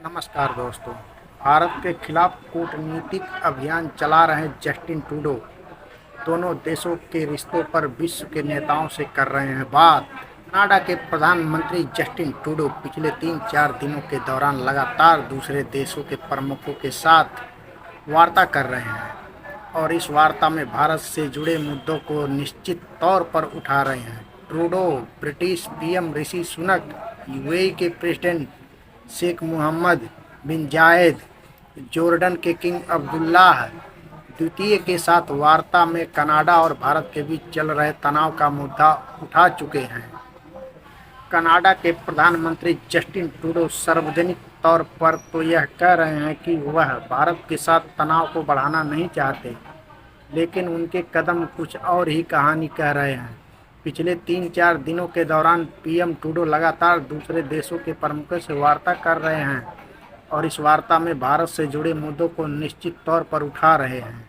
नमस्कार दोस्तों। भारत के खिलाफ कूटनीतिक अभियान चला रहे जस्टिन ट्रूडो दोनों देशों के रिश्तों पर विश्व के नेताओं से कर रहे हैं बात। कनाडा के प्रधानमंत्री जस्टिन ट्रूडो पिछले 3-4 दिनों के दौरान लगातार दूसरे देशों के प्रमुखों के साथ वार्ता कर रहे हैं और इस वार्ता में भारत से जुड़े मुद्दों को निश्चित तौर पर उठा रहे हैं। Trudeau British PM Rishi Sunak, UAE के प्रेसिडेंट शेख मोहम्मद बिन जायद, जॉर्डन के किंग अब्दुल्लाह द्वितीय के साथ वार्ता में कनाडा और भारत के बीच चल रहे तनाव का मुद्दा उठा चुके हैं। कनाडा के प्रधानमंत्री जस्टिन ट्रूडो सार्वजनिक तौर पर तो यह कह रहे हैं कि वह भारत के साथ तनाव को बढ़ाना नहीं चाहते, लेकिन उनके कदम कुछ और ही कहानी कह रहे हैं। पिछले 3-4 दिनों के दौरान पीएम ट्रूडो लगातार दूसरे देशों के प्रमुखों से वार्ता कर रहे हैं और इस वार्ता में भारत से जुड़े मुद्दों को निश्चित तौर पर उठा रहे हैं।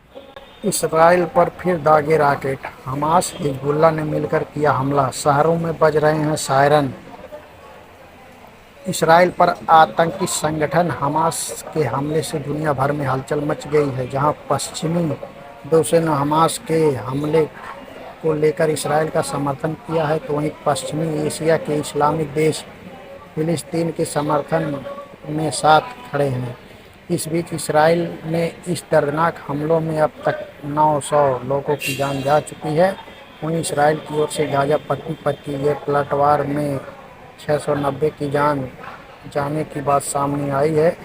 इसराइल पर फिर दागे रॉकेट, हमास हिजबुल्लाह ने मिलकर किया हमला, शहरों में बज रहे हैं सायरन। इसराइल पर आतंकी संगठन हमास के हमले से दुनिया भर में हलचल मच गई है। जहां पश्चिमी देशों ने हमास के हमले को लेकर इसराइल का समर्थन किया है, तो वहीं पश्चिमी एशिया के इस्लामिक देश फिलिस्तीन के समर्थन में साथ खड़े हैं। इस बीच इसराइल ने इस दर्दनाक हमलों में अब तक 900 लोगों की जान जा चुकी है। वहीं इसराइल की ओर से गाजा पट्टी पर की गए पलटवार में 690 की जान जाने की बात सामने आई है।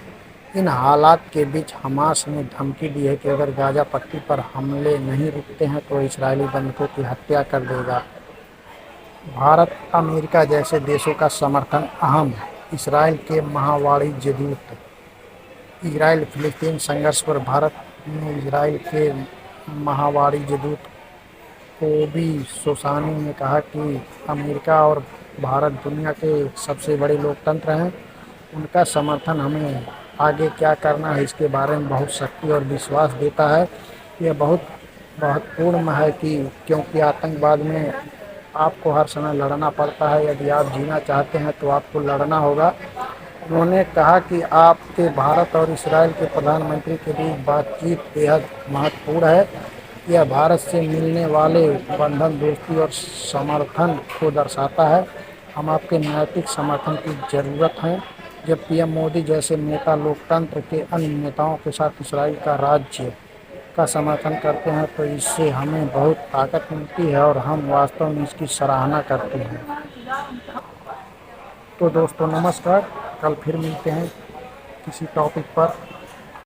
इन हालात के बीच हमास ने धमकी दी है कि अगर गाजा पट्टी पर हमले नहीं रुकते हैं तो इजरायली बंधुओं की हत्या कर देगा। भारत, अमेरिका जैसे देशों का समर्थन अहम। इसराइल के महावाणिज्य दूत। इसराइल फिलिस्तीन संघर्ष पर भारत ने इसराइल के महावाणिज्य दूत कोबी सोसानी ने कहा कि अमेरिका और भारत दुनिया के सबसे बड़े लोकतंत्र हैं। उनका समर्थन हमें आगे क्या करना है इसके बारे में बहुत शक्ति और विश्वास देता है। यह बहुत महत्वपूर्ण है क्योंकि आतंकवाद में आपको हर समय लड़ना पड़ता है। यदि आप जीना चाहते हैं तो आपको लड़ना होगा। उन्होंने कहा कि आपके भारत और इसराइल के प्रधानमंत्री के बीच बातचीत बेहद महत्वपूर्ण है। यह भारत से मिलने वाले बंधन, दोस्ती और समर्थन को दर्शाता है। हम आपके नैतिक समर्थन की ज़रूरत है। जब पीएम मोदी जैसे नेता लोकतंत्र के अन्य नेताओं के साथ इसराइल का राज्य का समर्थन करते हैं तो इससे हमें बहुत ताकत मिलती है और हम वास्तव में इसकी सराहना करते हैं। तो दोस्तों नमस्कार, कल फिर मिलते हैं किसी टॉपिक पर।